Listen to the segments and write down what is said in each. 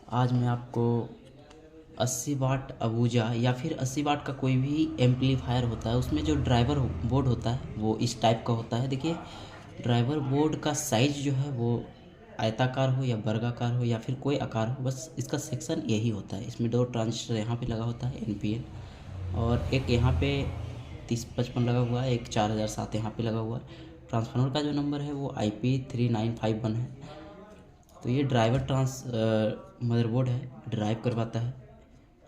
आज मैं आपको 80 वाट अबूजा या फिर 80 वाट का कोई भी एम्पलीफायर होता है, उसमें जो ड्राइवर बोर्ड होता है वो इस टाइप का होता है। देखिए, ड्राइवर बोर्ड का साइज़ जो है वो आयताकार हो या वर्गाकार हो या फिर कोई आकार हो, बस इसका सेक्शन यही होता है। इसमें दो ट्रांजिस्टर यहाँ पे लगा होता है NPN, और एक यहाँ पे 3055 लगा हुआ है, एक 4007 यहाँ पे लगा हुआ है। ट्रांसफार्मर का जो नंबर है वो IP3951 है। तो ये ड्राइवर मदरबोर्ड है, ड्राइव करवाता है,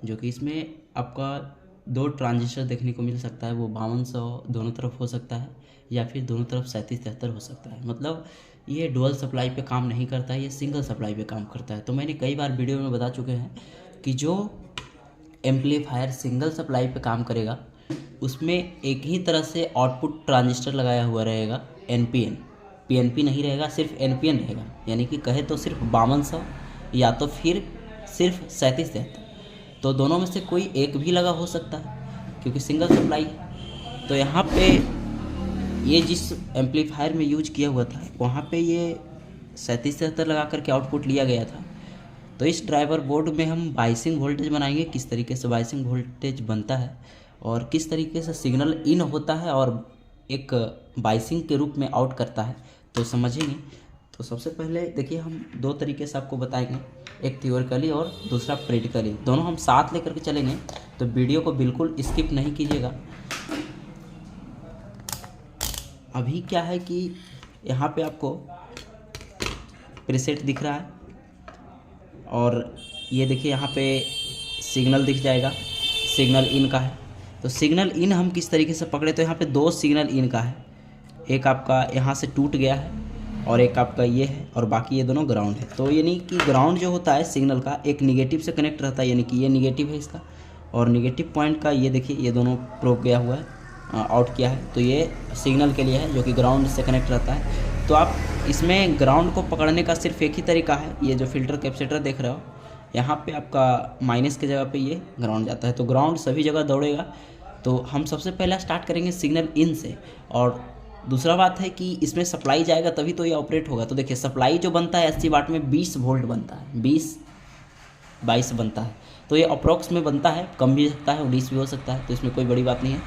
जो कि इसमें आपका दो ट्रांजिस्टर देखने को मिल सकता है। वो 5200 दोनों तरफ हो सकता है या फिर दोनों तरफ 3773 हो सकता है। मतलब ये डुअल सप्लाई पे काम नहीं करता है, ये सिंगल सप्लाई पे काम करता है। तो मैंने कई बार वीडियो में बता चुके हैं कि जो एम्पलीफायर सिंगल सप्लाई पे काम करेगा उसमें एक ही तरह से आउटपुट ट्रांजिस्टर लगाया हुआ रहेगा, NPN। PNP नहीं रहेगा, सिर्फ NPN रहेगा। यानी कि कहे तो सिर्फ 5200 या तो फिर सिर्फ 3773, तो दोनों में से कोई एक भी लगा हो सकता है क्योंकि सिंगल सप्लाई है। तो यहाँ पे ये जिस एम्पलीफायर में यूज किया हुआ था वहाँ पे ये 3773 लगा करके आउटपुट लिया गया था। तो इस ड्राइवर बोर्ड में हम बाइसिंग वोल्टेज बनाएंगे, किस तरीके से बाइसिंग वोल्टेज बनता है और किस तरीके से सिग्नल इन होता है और एक बाइसिंग के रूप में आउट करता है, तो समझेंगे। तो सबसे पहले देखिए, हम दो तरीके से आपको बताएंगे, एक थ्योरेटिकली और दूसरा प्रैक्टिकली। दोनों हम साथ लेकर के चलेंगे, तो वीडियो को बिल्कुल स्किप नहीं कीजिएगा। अभी क्या है कि यहाँ पे आपको प्रीसेट दिख रहा है और ये देखिए यहाँ पे सिग्नल दिख जाएगा, सिग्नल इन का है। तो सिग्नल इन हम किस तरीके से पकड़े, तो यहाँ पे दो सिग्नल इन का है, एक आपका यहाँ से टूट गया है और एक आपका ये है और बाकी ये दोनों ग्राउंड है। तो यानी कि ग्राउंड जो होता है सिग्नल का एक निगेटिव से कनेक्ट रहता है, यानी कि ये निगेटिव है इसका, और निगेटिव पॉइंट का ये देखिए ये दोनों प्रोब गया हुआ है, आउट किया है, तो ये सिग्नल के लिए है जो कि ग्राउंड से कनेक्ट रहता है। तो आप इसमें ग्राउंड को पकड़ने का सिर्फ एक ही तरीका है, ये जो फिल्टर कैपेसिटर देख रहे हो यहाँ पे आपका माइनस की जगह पे ये ग्राउंड जाता है, तो ग्राउंड सभी जगह दौड़ेगा। तो हम सबसे पहला स्टार्ट करेंगे सिग्नल इन से, और दूसरा बात है कि इसमें सप्लाई जाएगा तभी तो ये ऑपरेट होगा। तो देखिए, सप्लाई जो बनता है 80 वाट में 20 वोल्ट बनता है, 20-22 बनता है। तो ये अप्रॉक्स में बनता है, कम भी हो सकता है, 19 भी हो सकता है, तो इसमें कोई बड़ी बात नहीं है।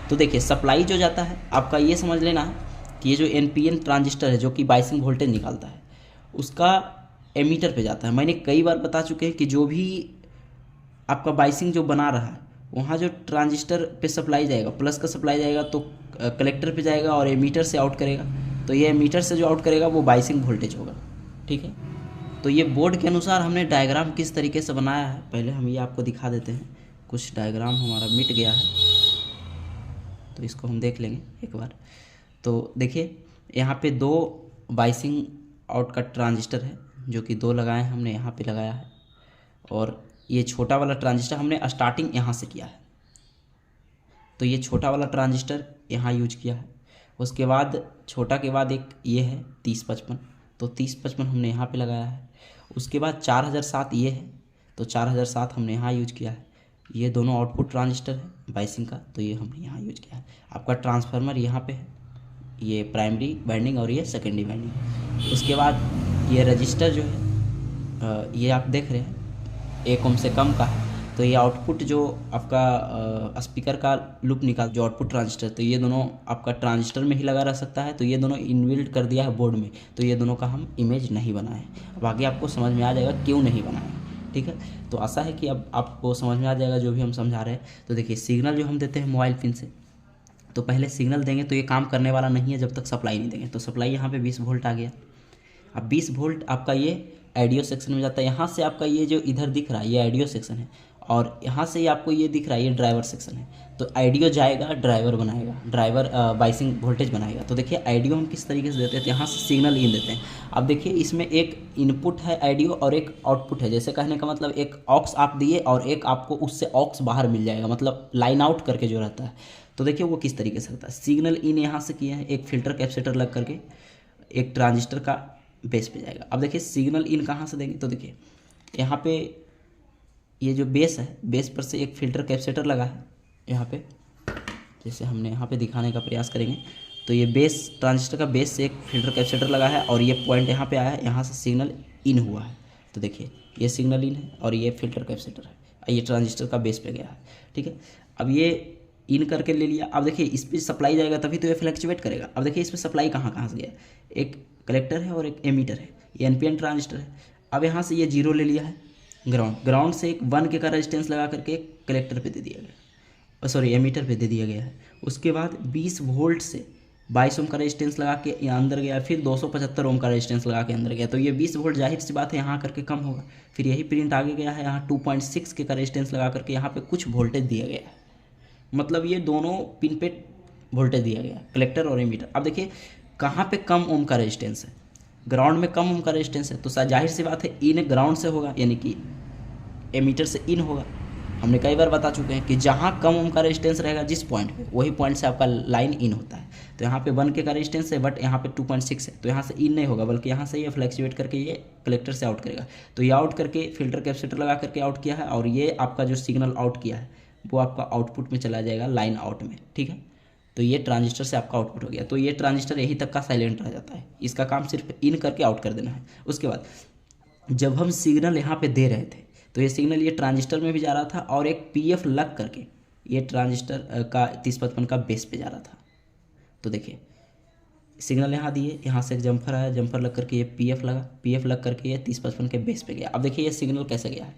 तो देखिए, सप्लाई जो जाता है आपका ये समझ लेना है कि ये जो NPN ट्रांजिस्टर है जो कि बाइसिंग वोल्टेज निकालता है उसका एमीटर पे जाता है। मैंने कई बार बता चुके हैं कि जो भी आपका बाइसिंग जो बना रहा है वहाँ जो ट्रांजिस्टर पे सप्लाई जाएगा, प्लस का सप्लाई जाएगा तो कलेक्टर पे जाएगा और एमीटर से आउट करेगा। तो ये एमीटर से जो आउट करेगा वो बाइसिंग वोल्टेज होगा, ठीक है। तो ये बोर्ड के अनुसार हमने डायग्राम किस तरीके से बनाया है, पहले हम ये आपको दिखा देते हैं। कुछ डायग्राम हमारा मिट गया है तो इसको हम देख लेंगे एक बार। तो देखिए, यहाँ पे दो बाइसिंग आउट का ट्रांजिस्टर है जो कि दो लगाए हैं हमने, यहाँ पे लगाया है, और ये छोटा वाला ट्रांजिस्टर हमने स्टार्टिंग यहाँ से किया है। तो ये छोटा वाला ट्रांजिस्टर यहाँ यूज किया है। उसके बाद छोटा के बाद एक ये है 3055, तो 3055 हमने यहाँ पे लगाया है। उसके बाद 4007 ये है, तो 4007 हमने यहाँ यूज किया है। ये दोनों आउटपुट ट्रांजिस्टर है बाइसिंग का, तो ये हमने यहाँ यूज किया है। आपका ट्रांसफार्मर यहाँ पे है, ये प्राइमरी वाइंडिंग और ये सेकेंडरी वाइंडिंग। उसके बाद ये रजिस्टर जो है ये आप देख रहे हैं 1 ओम से कम का है, तो ये आउटपुट जो आपका स्पीकर का लूप निकाल जो आउटपुट ट्रांजिस्टर, तो ये दोनों आपका ट्रांजिस्टर में ही लगा रह सकता है। तो ये दोनों इनबिल्ट कर दिया है बोर्ड में, तो ये दोनों का हम इमेज नहीं बनाए। अब आगे आपको समझ में आ जाएगा क्यों नहीं बनाए, ठीक है। तो आशा है कि अब आपको समझ में आ जाएगा जो भी हम समझा रहे हैं। तो देखिए, सिग्नल जो हम देते हैं मोबाइल पिन से, तो पहले सिग्नल देंगे तो ये काम करने वाला नहीं है जब तक सप्लाई नहीं देंगे। तो सप्लाई यहाँ पे 20 वोल्ट आ गया। अब 20 वोल्ट आपका ये आइडियो सेक्शन में जाता है। यहाँ से आपका ये जो इधर दिख रहा है ये आइडियो सेक्शन है, और यहाँ से आपको ये दिख रहा है ये ड्राइवर सेक्शन है। तो आइडियो जाएगा, ड्राइवर बनाएगा, ड्राइवर बाइसिंग वोल्टेज बनाएगा। तो देखिए, आइडियो हम किस तरीके से देते हैं, तो यहाँ से सिग्नल इन देते हैं। अब देखिए, इसमें एक इनपुट है आइडियो और एक आउटपुट है। जैसे कहने का मतलब एक ऑक्स आप दिए और एक आपको उससे ऑक्स बाहर मिल जाएगा, मतलब लाइन आउट करके जो रहता है। तो देखिए वो किस तरीके से होता है। सिग्नल इन यहाँ से किया है, एक फिल्टर कैपेसिटर लग करके एक ट्रांजिस्टर का बेस पे जाएगा। अब देखिए, सिग्नल इन कहाँ से देंगे, तो देखिए यहाँ पे ये जो बेस है, बेस पर से एक फिल्टर कैपेसिटर लगा है यहाँ पे, जैसे हमने यहाँ पे दिखाने का प्रयास करेंगे। तो ये बेस ट्रांजिस्टर का बेस से एक फिल्टर कैपेसिटर लगा है और ये पॉइंट यहाँ पे आया है, यहाँ से सिग्नल इन हुआ है। तो देखिए ये सिग्नल इन है और ये फिल्टर कैपेसिटर है, ये ट्रांजिस्टर का बेस पे गया है। ठीक है, अब ये इन करके ले लिया। अब देखिए इस पर सप्लाई जाएगा तभी तो ये फ्लक्चुएट करेगा। अब देखिए इस पर सप्लाई कहाँ कहाँ से गया, एक कलेक्टर है और एक एमीटर है, ये एनपीएन ट्रांजिस्टर है। अब यहाँ से ये 0 ले लिया है ग्राउंड, ग्राउंड से एक 1 के का रेजिस्टेंस लगा करके कलेक्टर पे दे दिया गया, सॉरी एमीटर पे दे दिया गया है। उसके बाद 20 वोल्ट से 22 ओम का रेजिस्टेंस लगा के यहाँ अंदर गया, फिर 275 ओम का रेजिस्टेंस लगा के अंदर गया। तो ये 20 वोल्ट जाहिर सी बात है यहाँ करके कम होगा। फिर यही प्रिंट आगे गया है, यहाँ 2.6 के का रेजिस्टेंस लगा करके यहाँ पे कुछ वोल्टेज दिया गया है, मतलब ये दोनों पिन पे वोल्टेज दिया गया, कलेक्टर और एमीटर। अब देखिए कहाँ पे कम ओम का रेजिस्टेंस है, ग्राउंड में कम ओम का रेजिस्टेंस है, तो जाहिर सी बात है इन ग्राउंड से होगा, यानी कि एमीटर से इन होगा। हमने कई बार बता चुके हैं कि जहाँ कम ओम का रेजिस्टेंस रहेगा जिस पॉइंट पे, वही पॉइंट से आपका लाइन इन होता है। तो यहाँ पे 1 के का रेजिस्टेंस है, बट यहाँ पे 2.6 है, तो यहाँ से इन नहीं होगा, बल्कि यहाँ से ये फ्लैक्चुएट करके ये कलेक्टर से आउट करेगा। तो ये आउट करके फिल्टर कैपेसिटर लगा करके आउट किया है, और ये आपका जो सिग्नल आउट किया है वो आपका आउटपुट में चला जाएगा, लाइन आउट में। ठीक है, तो ये ट्रांजिस्टर से आपका आउटपुट हो गया। तो ये ट्रांजिस्टर यहीं तक का साइलेंट रह जाता है, इसका काम सिर्फ इन करके आउट कर देना है। उसके बाद जब हम सिग्नल यहाँ पे दे रहे थे तो ये सिग्नल ये ट्रांजिस्टर में भी जा रहा था, और एक पीएफ लग करके ये ट्रांजिस्टर का 3055 का बेस पे जा रहा था। तो देखिए सिग्नल यहाँ दिए, यहाँ से एक जम्फर आया, जम्फर लग करके ये पीएफ लगा, पीएफ लग करके ये 3055 के बेस पे गया। अब देखिए ये सिग्नल कैसे गया है,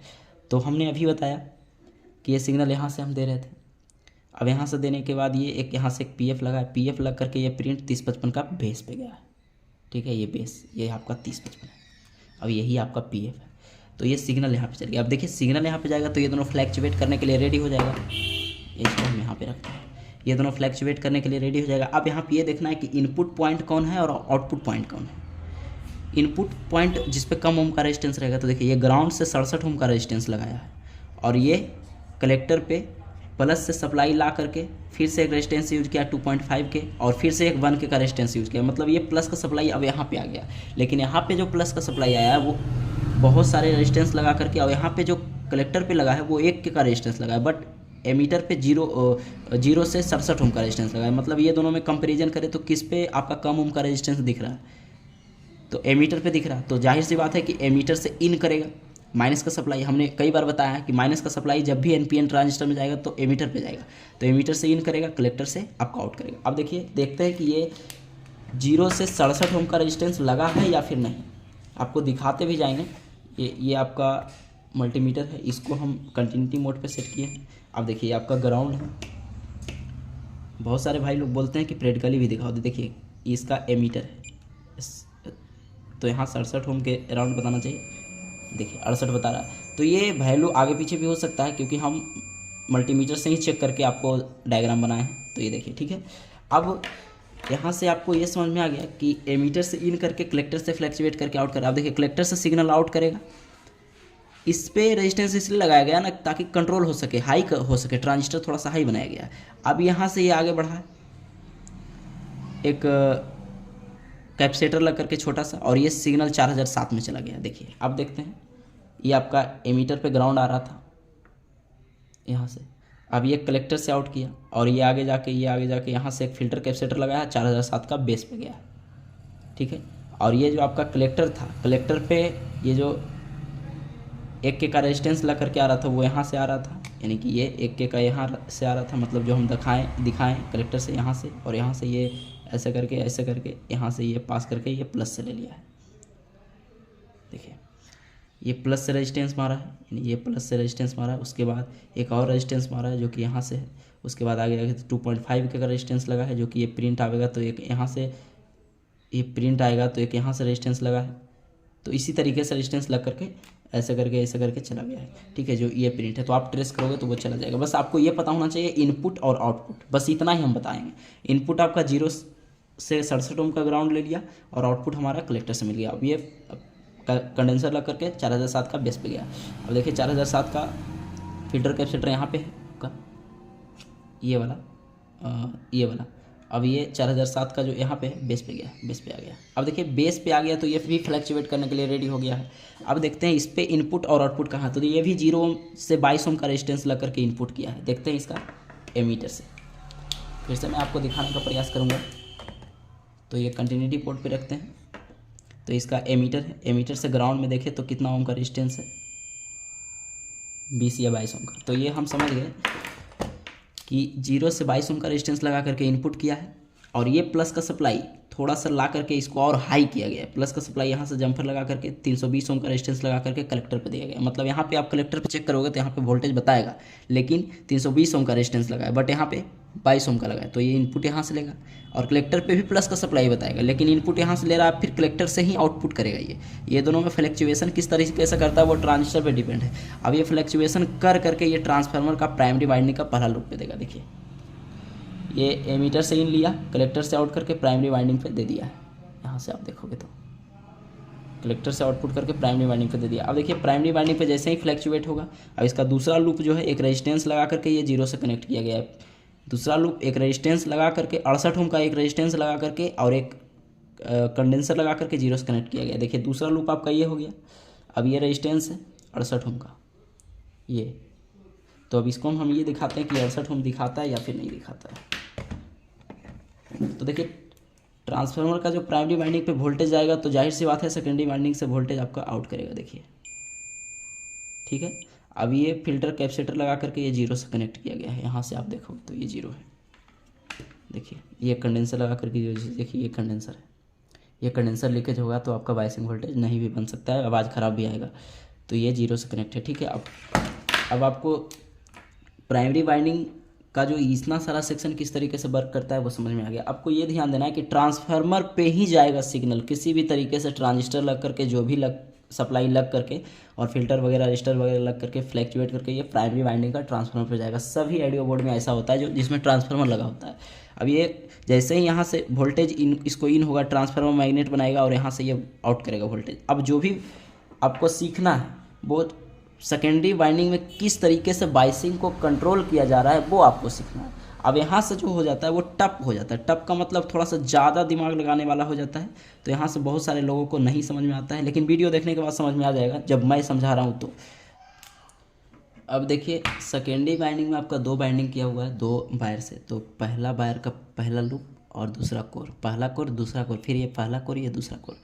तो हमने अभी बताया कि ये सिग्नल यहाँ से हम दे रहे थे। अब यहाँ से देने के बाद ये एक यहाँ से एक पीएफ लगा है, पीएफ लग करके ये प्रिंट 3055 का बेस पे गया है। ठीक है, ये बेस ये आपका 3055 है, अब यही आपका पीएफ है। तो ये सिग्नल यहाँ पे चल गया। अब देखिए सिग्नल यहाँ पे जाएगा तो ये दोनों फ्लैक्चुएट करने के लिए रेडी हो जाएगा। इसको हम यहाँ पे रखते हैं, ये दोनों फ्लैक्चुएट करने के लिए रेडी हो जाएगा। अब यहाँ पे ये देखना है कि इनपुट पॉइंट कौन है और आउटपुट पॉइंट कौन है। इनपुट पॉइंट जिस पे कम ओम का रेजिस्टेंस रहेगा, तो देखिए ये ग्राउंड से 67 ओम का रेजिस्टेंस लगाया है, और ये कलेक्टर पे प्लस से सप्लाई ला करके फिर से एक रेजिस्टेंस यूज किया 2.5 के, और फिर से एक 1 के का रेजिस्टेंस यूज किया, मतलब ये प्लस का सप्लाई अब यहाँ पे आ गया। लेकिन यहाँ पे जो प्लस का सप्लाई आया है वो बहुत सारे रेजिस्टेंस लगा करके, और यहाँ पे जो कलेक्टर पे लगा है वो 1 के का रेजिस्टेंस लगा है, बट एमीटर पे 0 से 67 ओम का रेजिस्टेंस लगा है। मतलब ये दोनों में कंपेरिजन करें तो किस पे आपका कम ओम का रेजिस्टेंस दिख रहा है, तो एमीटर पे दिख रहा है। तो जाहिर सी बात है कि एमीटर से इन करेगा माइनस का सप्लाई। हमने कई बार बताया है कि माइनस का सप्लाई जब भी एनपीएन ट्रांजिस्टर में जाएगा तो एमीटर पे जाएगा, तो एमीटर से इन करेगा, कलेक्टर से आपका आउट करेगा। अब देखिए देखते हैं कि ये 0 से 67 ओम का रेजिस्टेंस लगा है या फिर नहीं, आपको दिखाते भी जाएंगे। ये आपका मल्टीमीटर है, इसको हम कंटिन्यूटी मोड पे सेट किए हैं। अब देखिए ये आपका ग्राउंड है। बहुत सारे भाई लोग बोलते हैं कि प्रैक्टिकली भी दिखाओ, तो देखिए इसका एमीटर है, तो यहाँ 67 ओम के अराउंड बताना चाहिए, देखिए 68 बता रहा है। तो ये वैल्यू आगे पीछे भी हो सकता है, क्योंकि हम मल्टीमीटर से ही चेक करके आपको डायग्राम बनाए हैं। तो ये देखिए ठीक है। अब यहाँ से आपको ये समझ में आ गया कि एमीटर से इन करके कलेक्टर से फ्लैक्चुएट करके आउट करें। अब देखिए कलेक्टर से सिग्नल आउट करेगा, इस पे रेजिस्टेंस इसलिए लगाया गया ना ताकि कंट्रोल हो सके, हाई हो सके, ट्रांजिस्टर थोड़ा सा हाई बनाया गया है। अब यहाँ से ये आगे बढ़ा है एक कैपेसिटर लग करके छोटा सा, और ये सिग्नल 4007 में चला गया। देखिए अब देखते हैं, ये आपका एमीटर पे ग्राउंड आ रहा था यहाँ से, अब ये कलेक्टर से आउट किया, और ये आगे जाके यहाँ से एक फिल्टर कैपेसिटर लगाया 4007 का बेस पे गया। ठीक है, और ये जो आपका कलेक्टर था, कलेक्टर पे ये जो 1 के का रेजिस्टेंस लग करके आ रहा था वो यहाँ से आ रहा था, यानी कि ये 1 के का यहाँ से आ रहा था, मतलब जो हम दिखाएं कलेक्टर से यहाँ से, और यहाँ से ये ऐसे करके यहाँ से ये पास करके ये प्लस से ले लिया है। देखिए ये प्लस से रेजिस्टेंस मारा है, यानी ये प्लस से रेजिस्टेंस मारा है। उसके बाद एक और रेजिस्टेंस मारा है जो कि यहाँ से है। उसके बाद आगे जाके 2.5 के का रेजिस्टेंस लगा है, जो कि ये प्रिंट आएगा तो एक यहाँ से ये प्रिंट आएगा, तो एक यहाँ से रेजिस्टेंस लगा है। तो इसी तरीके से रेजिस्टेंस लग करके ऐसे करके चला गया है। ठीक है, जो ये प्रिंट है तो आप ट्रेस करोगे तो वो चला जाएगा। बस आपको ये पता होना चाहिए इनपुट और आउटपुट, बस इतना ही हम बताएंगे। इनपुट आपका 0 से 67 ओम का ग्राउंड ले लिया, और आउटपुट हमारा कलेक्टर से मिल गया। अब ये कंडेंसर लग करके 4007 का बेस पे गया। अब देखिए 4007 का फिल्टर कैपेसिटर यहाँ पे है का, ये वाला। अब ये 4007 का जो यहाँ पे है बेस पे गया, बेस पे आ गया। अब देखिए बेस पे आ गया तो ये भी फ्लैक्चुएट करने के लिए रेडी हो गया है। अब देखते हैं इस पे इनपुट और आउटपुट कहाँ, तो ये भी 0 से 22 ओम का रेजिस्टेंस लग करके इनपुट किया है। देखते हैं इसका एमीटर से, फिर से मैं आपको दिखाने का प्रयास करूँगा। तो ये कंटिन्यूटी पोर्ट पे रखते हैं, तो इसका एमीटर है, एमीटर से ग्राउंड में देखें तो कितना ओम का रेजिस्टेंस है, 20 या 22 ओम का। तो ये हम समझ गए कि 0 से 22 ओम का रेजिस्टेंस लगा करके इनपुट किया है, और ये प्लस का सप्लाई थोड़ा सा ला करके इसको और हाई किया गया है। प्लस का सप्लाई यहाँ से जंपर लगा करके 320 ओम का रेजिस्टेंस लगा करके कलेक्टर पे दिया गया। मतलब यहाँ पे आप कलेक्टर पे चेक करोगे तो यहाँ पे वोल्टेज बताएगा, लेकिन 320 ओम का रेजिस्टेंस लगा है, बट यहाँ पे 22 ओम का लगा है, तो ये इनपुट यहाँ से लेगा। और कलेक्टर पे भी प्लस का सप्लाई बताएगा, लेकिन इनपुट यहाँ से ले रहा है, फिर कलेक्टर से ही आउटपुट करेगा। ये दोनों में फ्लैक्चुएशन किस तरीके से करता है वो ट्रांजिस्टर पे डिपेंड है। अब ये फ्लैक्चुएशन कर करके ये ट्रांसफार्मर का प्राइमरी वाइंडिंग का पहला लूप पे देगा। देखिए ये एमीटर से इन लिया, कलेक्टर से आउट करके प्राइमरी वाइंडिंग पे दे दिया है। यहाँ से आप देखोगे तो कलेक्टर से आउटपुट करके प्राइमरी वाइंडिंग पे दे दिया। अब देखिए प्राइमरी वाइंडिंग पे जैसे ही फ्लैक्चुएट होगा, अब इसका दूसरा लूप जो है एक रेजिस्टेंस लगा करके ये 0 से कनेक्ट किया गया है। दूसरा लूप एक रेजिस्टेंस लगा करके 68 ओम का एक रेजिस्टेंस लगा करके और एक कंडेंसर लगा करके 0 से कनेक्ट किया गया। देखिए दूसरा लूप आपका ये हो गया। अब ये रेजिस्टेंस है 68 ओम का ये, तो अब इसको हम ये दिखाते हैं कि 68 ओम दिखाता है या फिर नहीं दिखाता है। तो देखिए ट्रांसफार्मर का जो प्राइमरी वाइंडिंग पे वोल्टेज आएगा तो जाहिर सी बात है सेकेंडरी वाइंडिंग से वोल्टेज आपका आउट करेगा। देखिए ठीक है। अब ये फिल्टर कैपेसिटर लगा करके ये 0 से कनेक्ट किया गया है। यहाँ से आप देखोगे तो ये 0 है। देखिए ये कंडेंसर लगा करके देखिए ये कंडेंसर है, ये कंडेंसर लीकेज होगा तो आपका बायसिंग वोल्टेज नहीं भी बन सकता है, आवाज़ ख़राब भी आएगा। तो ये 0 से कनेक्ट है। ठीक है। अब आपको प्राइमरी वाइंडिंग का जो इतना सारा सेक्शन किस तरीके से वर्क करता है वो समझ में आ गया। आपको ये ध्यान देना है कि ट्रांसफार्मर पे ही जाएगा सिग्नल, किसी भी तरीके से ट्रांजिस्टर लग करके जो भी सप्लाई लग करके और फिल्टर वगैरह रजिस्टर वगैरह लग करके फ्लैक्चुएट करके ये प्राइमरी वाइंडिंग का ट्रांसफार्मर पे जाएगा। सभी ऑडियो बोर्ड में ऐसा होता है जो जिसमें ट्रांसफार्मर लगा होता है। अब ये जैसे ही यहाँ से वोल्टेज इसको इन होगा, ट्रांसफार्मर मैग्नेट बनाएगा और यहाँ से ये आउट करेगा वोल्टेज। अब जो भी आपको सीखना है वो सेकेंडरी वाइंडिंग में किस तरीके से बाइसिंग को कंट्रोल किया जा रहा है वो आपको सीखना है। अब यहाँ से जो हो जाता है वो टप हो जाता है। टप का मतलब थोड़ा सा ज़्यादा दिमाग लगाने वाला हो जाता है, तो यहाँ से बहुत सारे लोगों को नहीं समझ में आता है, लेकिन वीडियो देखने के बाद समझ में आ जाएगा जब मैं समझा रहा हूँ तो। अब देखिए सेकेंडरी वाइंडिंग में आपका 2 वाइंडिंग किया हुआ है 2 वायर से, तो पहला वायर का पहला लूप और दूसरा कोर, पहला कोर दूसरा कोर, फिर ये पहला कोर ये दूसरा कोर।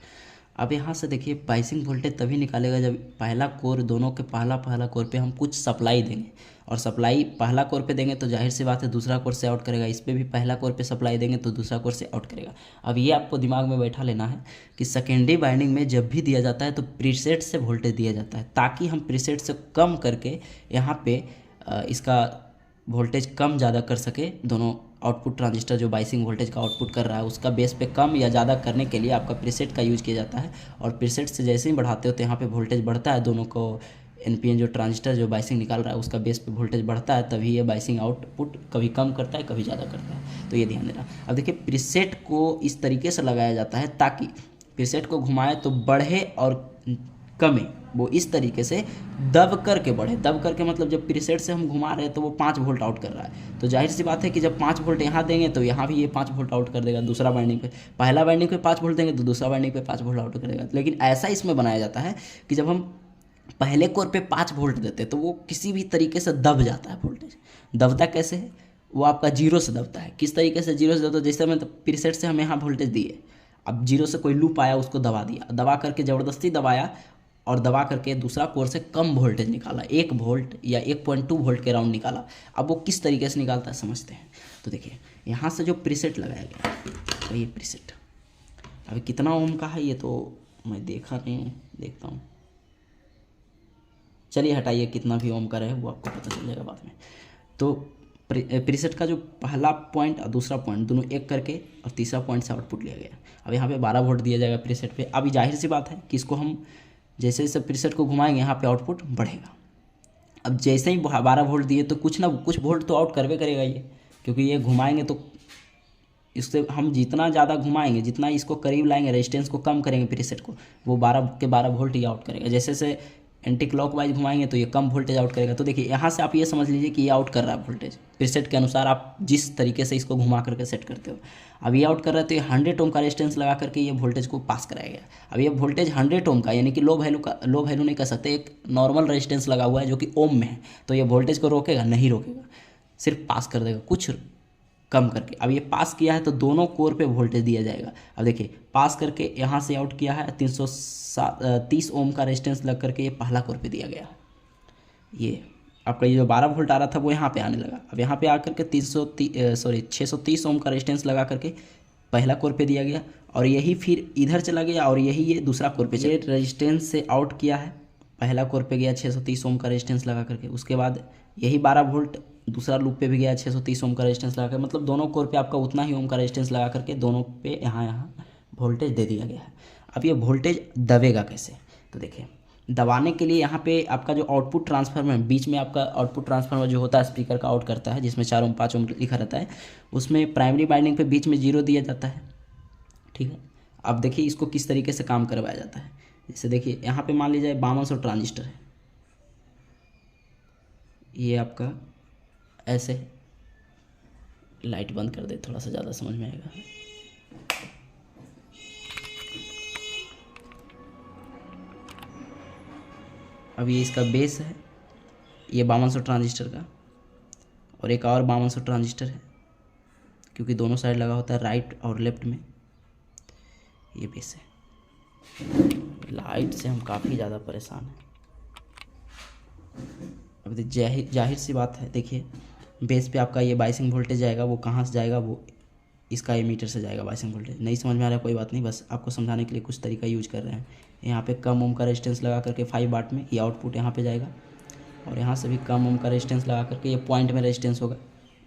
अब यहाँ से देखिए बाइसिंग वोल्टेज तभी निकालेगा जब पहला कोर, दोनों के पहला कोर पे हम कुछ सप्लाई देंगे, और सप्लाई पहला कोर पे देंगे तो जाहिर सी बात है दूसरा कोर से आउट करेगा। इस पर भी पहला कोर पे सप्लाई देंगे तो दूसरा कोर से आउट करेगा। अब ये आपको दिमाग में बैठा लेना है कि सेकेंडरी वाइंडिंग में जब भी दिया जाता है तो प्रीसेट से वोल्टेज दिया जाता है, ताकि हम प्रीसेट से कम करके यहाँ पे इसका वोल्टेज कम ज़्यादा कर सके। दोनों आउटपुट ट्रांजिस्टर जो बाइसिंग वोल्टेज का आउटपुट कर रहा है उसका बेस पे कम या ज़्यादा करने के लिए आपका प्रीसेट का यूज़ किया जाता है। और प्रीसेट से जैसे ही बढ़ाते हो तो यहाँ पे वोल्टेज बढ़ता है, दोनों को एनपीएन जो ट्रांजिस्टर जो बाइसिंग निकाल रहा है उसका बेस पे वोल्टेज बढ़ता है, तभी ये बाइसिंग आउटपुट कभी कम करता है कभी ज़्यादा करता है। तो ये ध्यान देना। अब देखिए प्रीसेट को इस तरीके से लगाया जाता है ताकि प्रीसेट को घुमाए तो बढ़े और कमे, वो इस तरीके से दब करके बढ़े। दब करके मतलब जब प्रीसेट से हम घुमा रहे हैं तो वो 5 वोल्ट आउट कर रहा है, तो जाहिर सी बात है कि जब 5 वोल्ट यहाँ देंगे तो यहाँ भी ये 5 वोल्ट आउट कर देगा। दूसरा वाइंडिंग पे, पहला वाइंडिंग पे 5 वोल्ट देंगे तो दूसरा वाइंडिंग पे 5 वोल्ट आउट करेगा। लेकिन ऐसा इसमें बनाया जाता है कि जब हम पहले कोर पे 5 वोल्ट देते हैं तो वो किसी भी तरीके से दब जाता है वोल्टेज। दबता कैसे है? वो आपका 0 से दबता है। किस तरीके से 0 से दबता है? जैसे मैं प्रीसेट से हम यहाँ वोल्टेज दिए, अब 0 से कोई लूप आया उसको दबा दिया, दबा करके ज़बरदस्ती दबाया और दबा करके दूसरा कोर से कम वोल्टेज निकाला, 1 वोल्ट या 1.2 वोल्ट के राउंड निकाला। अब वो किस तरीके से निकालता है समझते हैं। तो देखिए यहाँ से जो प्रीसेट लगाया गया तो ये प्रीसेट अभी कितना ओम का है ये तो मैं देखा नहीं, देखता हूँ। चलिए हटाइए, कितना भी ओम का रहे वो आपको पता चल जाएगा बाद में। तो प्रीसेट का जो पहला पॉइंट और दूसरा पॉइंट दोनों एक करके और तीसरा पॉइंट से आउटपुट लिया गया। अब यहाँ पे 12 वोल्ट दिया जाएगा प्रीसेट पे। अभी जाहिर सी बात है कि इसको हम जैसे जैसे प्रीसेट को घुमाएंगे यहाँ पे आउटपुट बढ़ेगा। अब जैसे ही 12 वोल्ट दिए तो कुछ ना कुछ वोल्ट तो आउट करवे करेगा ये, क्योंकि ये घुमाएंगे तो इससे हम जितना ज़्यादा घुमाएंगे, जितना इसको करीब लाएंगे, रेजिस्टेंस को कम करेंगे प्रीसेट को, वो 12 के 12 वोल्ट ही आउट करेगा। जैसे जैसे एंटी क्लॉकवाइज घुमाएंगे तो ये कम वोल्टेज आउट करेगा। तो देखिए यहाँ से आप ये समझ लीजिए कि ये आउट कर रहा है वोल्टेज प्रीसेट के अनुसार, आप जिस तरीके से इसको घुमा करके सेट करते हो। अब ये आउट कर रहा है तो ये 100 ओम का रेजिस्टेंस लगा करके ये वोल्टेज को पास कराया गया। अब ये वोल्टेज 100 ओम का, यानी कि लो वैल्यू नहीं कर सकते, एक नॉर्मल रेजिस्टेंस लगा हुआ है जो कि ओम में है, तो ये वोल्टेज को रोकेगा नहीं, रोकेगा, सिर्फ पास कर देगा, कुछ कम करके। अब ये पास किया है तो दोनों कोर पे वोल्टेज दिया जाएगा। अब देखिए पास करके यहाँ से आउट किया है 330 ओम का रेजिस्टेंस लग करके ये पहला कोर पे दिया गया है। ये आपका ये जो 12 वोल्ट आ रहा था वो यहाँ पे आने लगा। अब यहाँ पे आकर के 630 ओम का रेजिस्टेंस लगा करके पहला कोर पे दिया गया और यही फिर इधर चला गया और यही ये दूसरा कोर पे चला। रेजिस्टेंस से आउट किया है, पहला कोर पे गया 630 ओम का रेजिस्टेंस लगा करके, उसके बाद यही 12 वोल्ट दूसरा लूप पे भी गया 630 ओम का रेजिस्टेंस लगा कर, मतलब दोनों कोर पे आपका उतना ही ओम का रेजिस्टेंस लगा करके दोनों पे यहाँ वोल्टेज दे दिया गया है। अब ये वोल्टेज दबेगा कैसे, तो देखिए दबाने के लिए यहाँ पे आपका जो आउटपुट ट्रांसफार्मर है, बीच में आपका आउटपुट ट्रांसफार्मर जो होता है स्पीकर का आउट करता है, जिसमें 4 ओम 5 ओम लिखा रहता है, उसमें प्राइमरी बाइंडिंग पे बीच में 0 दिया जाता है। ठीक है, अब देखिए इसको किस तरीके से काम करवाया जाता है। जैसे देखिए यहाँ पे मान लीजिए 5200 ट्रांजिस्टर है, ये आपका ऐसे, लाइट बंद कर दे थोड़ा सा ज़्यादा समझ में आएगा। अब ये इसका बेस है, ये 5200 ट्रांजिस्टर का, और एक और 5200 ट्रांजिस्टर है, क्योंकि दोनों साइड लगा होता है राइट और लेफ्ट में। ये बेस है। लाइट से हम काफ़ी ज़्यादा परेशान हैं। अब जाहिर सी बात है, देखिए बेस पे आपका ये बाइसिंग वोल्टेज जाएगा, वो कहाँ से जाएगा, वो इसका एमीटर से जाएगा बाइसिंग वोल्टेज। नहीं समझ में आ रहा है कोई बात नहीं, बस आपको समझाने के लिए कुछ तरीका यूज कर रहे हैं। यहाँ पे कम ओम का रेजिस्टेंस लगा करके 5 वाट में ये आउटपुट यहाँ पे जाएगा, और यहाँ से भी कम ओम का रेजिस्टेंस लगा करके ये पॉइंट में रेजिस्टेंस होगा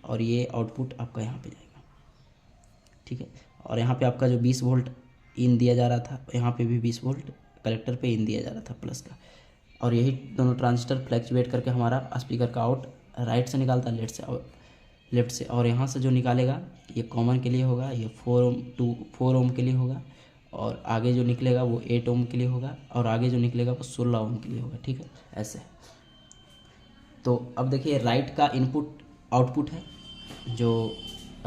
और ये आउटपुट आपका यहाँ पे जाएगा। ठीक है, और यहाँ पे आपका जो 20 वोल्ट इन दिया जा रहा था, यहाँ पे भी 20 वोल्ट कलेक्टर पे इन दिया जा रहा था प्लस का, और यही दोनों ट्रांजिस्टर फ्लैक्चुएट करके हमारा स्पीकर का आउट राइट से निकालता है लेफ्ट से, और यहाँ से जो निकालेगा ये कॉमन के लिए होगा, ये 4 ओम के लिए होगा, और आगे जो निकलेगा वो 8 ओम के लिए होगा, और आगे जो निकलेगा वो 16 ओम के लिए होगा। ठीक है, ऐसे। तो अब देखिए राइट का इनपुट आउटपुट है जो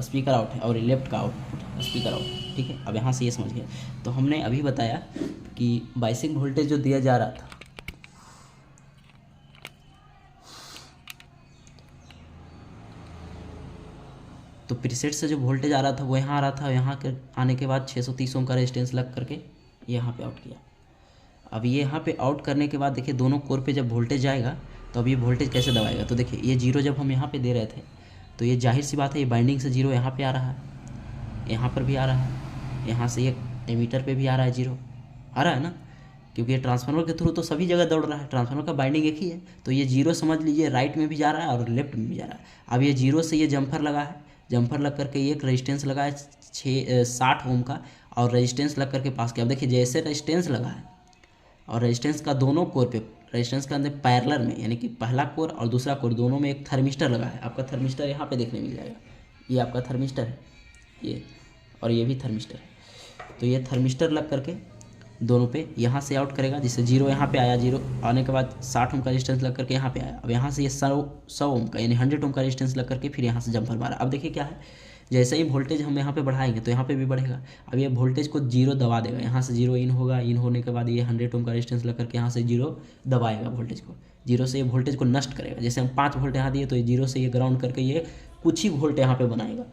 स्पीकर आउट है, और लेफ्ट का आउटपुट स्पीकर आउट है। ठीक है, अब यहाँ से ये समझ गए। तो हमने अभी बताया कि बाइसिंग वोल्टेज जो दिया जा रहा था, तो प्रीसेट से जो वोल्टेज आ रहा था वो यहाँ आ रहा था, यहाँ के आने के बाद 630 ओम का रेजिस्टेंस लग करके यहाँ पे आउट किया। अब ये यहाँ पे आउट करने के बाद देखिए दोनों कोर पे जब वोल्टेज जाएगा तो अब ये वोल्टेज कैसे दबाएगा। तो देखिए ये 0 जब हम यहाँ पे दे रहे थे तो ये जाहिर सी बात है, ये बाइंडिंग से 0 यहाँ पे आ रहा है, यहाँ पर भी आ रहा है, यहाँ से ये एमीटर पे भी आ रहा है 0 आ रहा है ना, क्योंकि ये ट्रांसफार्मर के थ्रू तो सभी जगह दौड़ रहा है, ट्रांसफार्मर का बाइंडिंग एक ही है। तो ये 0 समझ लीजिए राइट में भी जा रहा है और लेफ्ट में भी जा रहा है। अब ये 0 से ये जम्फर लगा है, जम्फर लग करके ये एक रेजिस्टेंस लगा है 60 ओम का, और रेजिस्टेंस लग करके पास किया। अब देखिए जैसे रेजिस्टेंस लगा है और रेजिस्टेंस का दोनों कोर पे, रेजिस्टेंस के अंदर पैरेलल में, यानी कि पहला कोर और दूसरा कोर दोनों में एक थर्मिस्टर लगा है। आपका थर्मिस्टर यहाँ पे देखने मिल जाएगा, ये आपका थर्मिस्टर है ये, और ये भी थर्मिस्टर है। तो ये थर्मिस्टर लग करके दोनों पे यहाँ से आउट करेगा, जिससे 0 यहाँ पे आया, 0 आने के बाद 60 ओम का रेजिस्टेंस लग करके यहाँ पे आया। अब यहाँ से ये 100 ओम का यानी 100 ओम का रेजिस्टेंस लग करके फिर यहाँ से जंपर मारा। अब देखिए क्या है, जैसे ही वोल्टेज हम यहाँ पे बढ़ाएंगे तो यहाँ पे भी बढ़ेगा। अब ये वोल्टेज को 0 दबा देगा, यहाँ से 0 इन होगा, इन होने के बाद ये 100 ओम का रेजिस्टेंस लग करके यहाँ से 0 दबाएगा वोल्टेज को, 0 से ये वोल्टेज को नष्ट करेगा। जैसे हम 5 वोल्ट यहाँ दिए तो ये 0 से ये ग्राउंड करके ये कुछ ही वोल्ट यहाँ पे बनाएगा।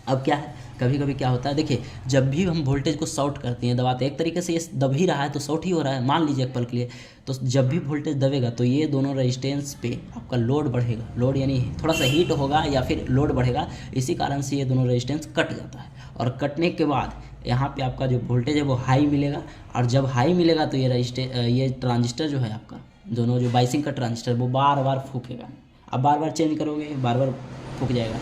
अब क्या है, कभी कभी क्या होता है, देखिए जब भी हम वोल्टेज को शॉर्ट करते हैं, दबाते हैं, एक तरीके से ये दब ही रहा है तो शॉर्ट ही हो रहा है, मान लीजिए एक पल के लिए। तो जब भी वोल्टेज दबेगा तो ये दोनों रेजिस्टेंस पे आपका लोड बढ़ेगा, लोड यानी थोड़ा सा हीट होगा या फिर लोड बढ़ेगा, इसी कारण से ये दोनों रेजिस्टेंस कट जाता है। और कटने के बाद यहाँ पे आपका जो वोल्टेज है वो हाई मिलेगा, और जब हाई मिलेगा तो ये ट्रांजिस्टर जो है आपका, दोनों जो बाइसिंग का ट्रांजिस्टर, वो बार बार फूकेगा। अब बार बार चेंज करोगे बार बार फूक जाएगा,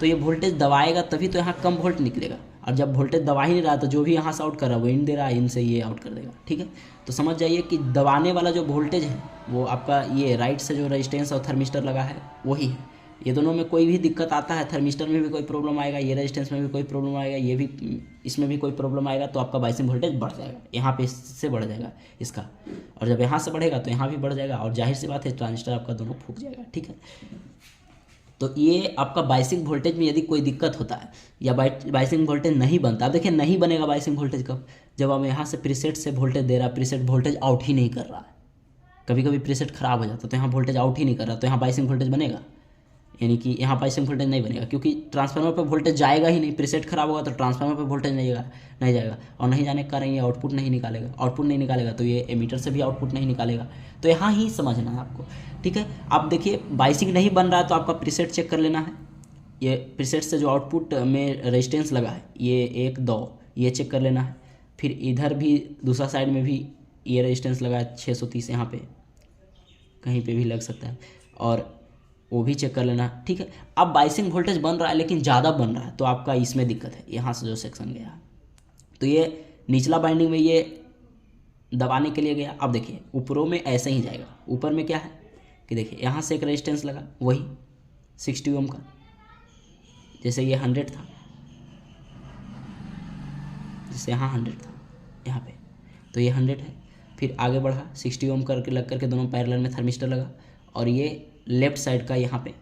तो ये वोल्टेज दबाएगा तभी तो यहाँ कम वोल्ट निकलेगा। और जब वोल्टेज दबा ही नहीं रहा तो जो भी यहाँ से आउट कर रहा है वो इन दे रहा है, इनसे ये आउट कर देगा। ठीक है, तो समझ जाइए कि दबाने वाला जो वोल्टेज है वो आपका ये राइट से जो रेजिस्टेंस और थर्मिस्टर लगा है वही है। ये दोनों में कोई भी दिक्कत आता है, थर्मिस्टर में भी कोई प्रॉब्लम आएगा, ये रेजिस्टेंस में भी कोई प्रॉब्लम आएगा, ये भी इसमें भी कोई प्रॉब्लम आएगा, तो आपका बाइसिंग वोल्टेज बढ़ जाएगा, यहाँ पे इससे बढ़ जाएगा इसका, और जब यहाँ से बढ़ेगा तो यहाँ भी बढ़ जाएगा, और जाहिर सी बात है ट्रांजिस्टर आपका दोनों फूक जाएगा। ठीक है, तो ये आपका बाइसिंग वोल्टेज में यदि कोई दिक्कत होता है या बाइसिंग वोल्टेज नहीं बनता, अब देखिए नहीं बनेगा बाइसिंग वोल्टेज कब, जब हम यहाँ से प्रीसेट से वोल्टेज दे रहा है, प्रीसेट वोल्टेज आउट ही नहीं कर रहा है। कभी कभी प्रीसेट खराब हो जाता है तो यहाँ वोल्टेज आउट ही नहीं कर रहा, तो यहाँ बाइसिंग वोल्टेज बनेगा, यानी कि यहाँ बाइसिंग वोल्टेज नहीं बनेगा, क्योंकि ट्रांसफार्मर पर वोल्टेज जाएगा ही नहीं। प्रीसेट खराब होगा तो ट्रांसफार्मर पर वोल्टेज नहीं जाएगा और नहीं जाने के कारण ये आउटपुट नहीं निकालेगा तो ये एमीटर से भी आउटपुट नहीं निकालेगा। तो यहाँ ही समझना है आपको, ठीक है। आप देखिए बाइसिंग नहीं बन रहा है तो आपका प्रीसेट चेक कर लेना है। ये प्रीसेट से जो आउटपुट में रेजिस्टेंस लगा है ये 1 2 ये चेक कर लेना है। फिर इधर भी दूसरा साइड में भी ये रेजिस्टेंस लगा है 630, यहाँ पे कहीं पे भी लग सकता है, और वो भी चेक कर लेना, ठीक है। अब बाइसिंग वोल्टेज बन रहा है लेकिन ज़्यादा बन रहा है तो आपका इसमें दिक्कत है, यहाँ से जो सेक्शन गया है तो ये निचला बाइंडिंग में ये दबाने के लिए गया। अब देखिए ऊपरों में ऐसे ही जाएगा। ऊपर में क्या है कि देखिए यहाँ से एक रेजिस्टेंस लगा वही 60 ओम का, जैसे ये 100 था, जैसे यहाँ 100 था यहाँ पे, तो ये 100 है। फिर आगे बढ़ा 60 ओम करके लग करके दोनों पैरेलल में थर्मिस्टर लगा, और ये लेफ्ट साइड का यहाँ पे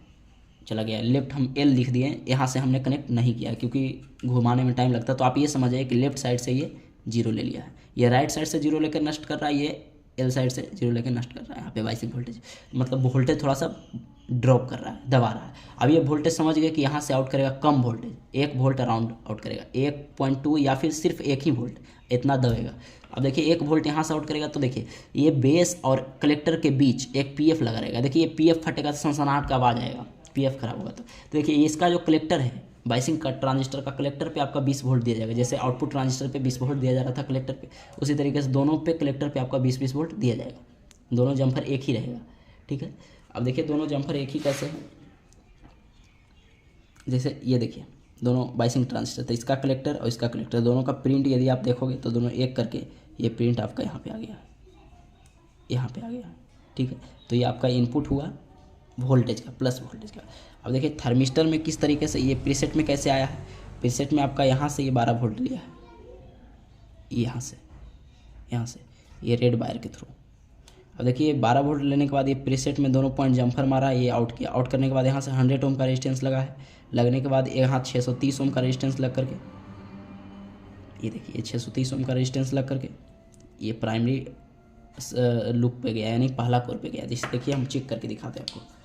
चला गया। लेफ्ट हम L लिख दिए, यहाँ से हमने कनेक्ट नहीं किया क्योंकि घुमाने में टाइम लगता। तो आप ये समझिए कि लेफ्ट साइड से ये 0 ले लिया है, ये राइट साइड से 0 लेकर नष्ट कर रहा है, ये L साइड से 0 लेकर नष्ट कर रहा है। यहाँ पे बाइसिंग वोल्टेज मतलब वोल्टेज थोड़ा सा ड्रॉप कर रहा है, दबा रहा है। अब ये वोल्टेज समझ गए कि यहाँ से आउट करेगा कम वोल्टेज, 1 वोल्ट अराउंड आउट करेगा, 1.2 या फिर सिर्फ 1 ही वोल्ट इतना दबेगा। अब देखिए 1 वोल्ट यहाँ से आउट करेगा तो देखिए ये बेस और कलेक्टर के बीच एक PF लगा रहेगा। देखिए ये PF फटेगा तो सनसनाहट का आवाज़ आएगा, PF खराब होगा तो देखिए इसका जो कलेक्टर है बाइसिंग का ट्रांजिस्टर का कलेक्टर पे आपका 20 वोल्ट दिया जाएगा। जैसे आउटपुट ट्रांजिस्टर पे 20 वोल्ट दिया जा रहा था कलेक्टर पे, उसी तरीके से दोनों पे कलेक्टर पे आपका 20-20 वोल्ट दिया जाएगा। दोनों जम्फर एक ही रहेगा, ठीक है। अब देखिए दोनों जम्फर एक ही कैसे हैं, जैसे ये देखिए दोनों बाइसिंग ट्रांजिस्टर, तो इसका कलेक्टर और इसका कलेक्टर दोनों का प्रिंट यदि आप देखोगे तो दोनों एक करके ये प्रिंट आपका यहाँ पे आ गया, यहाँ पे आ गया, ठीक है। तो ये आपका इनपुट हुआ वोल्टेज का, प्लस वोल्टेज का। अब देखिए थर्मिस्टर में किस तरीके से ये प्रीसेट में कैसे आया है। प्रीसेट में आपका यहाँ से ये 12 वोल्ट लिया है, यहाँ से ये रेड वायर के थ्रू। अब देखिए 12 वोल्ट लेने के बाद ये प्रीसेट में दोनों पॉइंट जम्फर मारा, ये आउट किया। आउट करने के बाद यहाँ से 100 ओम का रेजिस्टेंस लगा है, लगने के बाद यहाँ 630 ओम का रेजिस्टेंस लग करके, ये देखिए ये 630 ओम का रेजिस्टेंस लग करके ये प्राइमरी लूप पे गया, यानी पहला कोर पे गया। जैसे देखिए हम चेक करके दिखाते हैं आपको।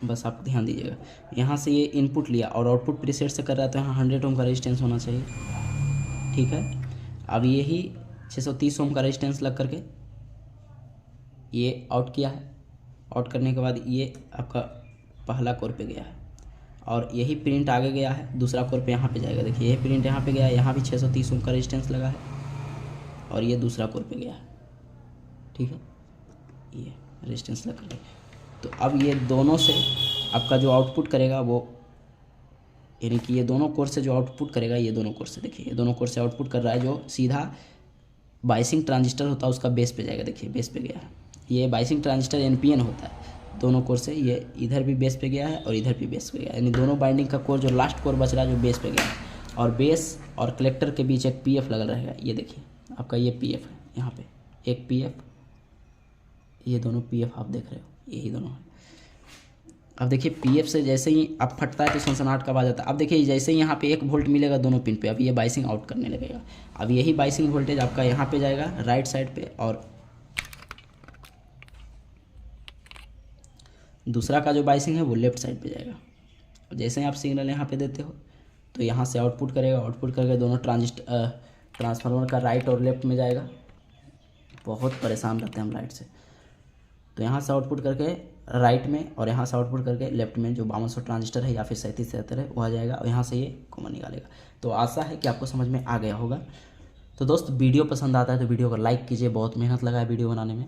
बस आप ध्यान दीजिएगा, यहाँ से ये इनपुट लिया और आउटपुट प्रीसेट से कर रहा है तो यहाँ 100 ओम का रेजिस्टेंस होना चाहिए, ठीक है। अब यही 630 ओम का रेजिस्टेंस लग करके ये आउट किया है। आउट करने के बाद ये आपका पहला कोर पे गया है और यही प्रिंट आगे गया है, दूसरा कोर पे यहाँ पे जाएगा। देखिए ये प्रिंट यहाँ पे गया है, यहाँ भी 630 ओम का रेजिस्टेंस लगा है और ये दूसरा कोर पे गया है, ठीक है, ये रेजिस्टेंस लग करके। तो अब ये दोनों से आपका जो आउटपुट करेगा वो, यानी कि ये दोनों कोर से जो आउटपुट करेगा, ये दोनों कोर से, देखिए ये दोनों कोर से आउटपुट कर रहा है, जो सीधा बाइसिंग ट्रांजिस्टर होता है उसका बेस पे जाएगा। देखिए बेस पे गया है, ये बाइसिंग ट्रांजिस्टर NPN होता है, दोनों कोर से ये इधर भी बेस पे गया है और इधर भी बेस पे गया है, यानी दोनों बाइंडिंग का कोर जो लास्ट कोर बच रहा है जो बेस पे गया है, और बेस और कलेक्टर के बीच एक PF लगा रहेगा। ये देखिए आपका ये PF है, यहाँ पे एक PF, ये दोनों PF आप देख रहे हो, यही दोनों है। अब देखिए PF से जैसे ही अब फटता है तो सनसनाहट का आवाज़ आता है। अब देखिए जैसे ही यहाँ पे 1 वोल्ट मिलेगा दोनों पिन पे, अब ये बाइसिंग आउट करने लगेगा। अब यही बाइसिंग वोल्टेज आपका यहाँ पे जाएगा राइट साइड पे, और दूसरा का जो बाइसिंग है वो लेफ्ट साइड पे जाएगा। और जैसे ही आप सिग्नल यहाँ पे देते हो तो यहाँ से आउटपुट करेगा, आउटपुट करके दोनों ट्रांसफार्मर का राइट और लेफ्ट में जाएगा। बहुत परेशान रहते हैं हम लाइट से। तो यहाँ से आउटपुट करके राइट में और यहाँ से आउटपुट करके लेफ्ट में जो 5200 ट्रांजिस्टर है या फिर 3773 है वो आ जाएगा, और यहाँ से ये कॉमन निकालेगा। तो आशा है कि आपको समझ में आ गया होगा। तो दोस्त वीडियो पसंद आता है तो वीडियो को लाइक कीजिए, बहुत मेहनत लगा है वीडियो बनाने में।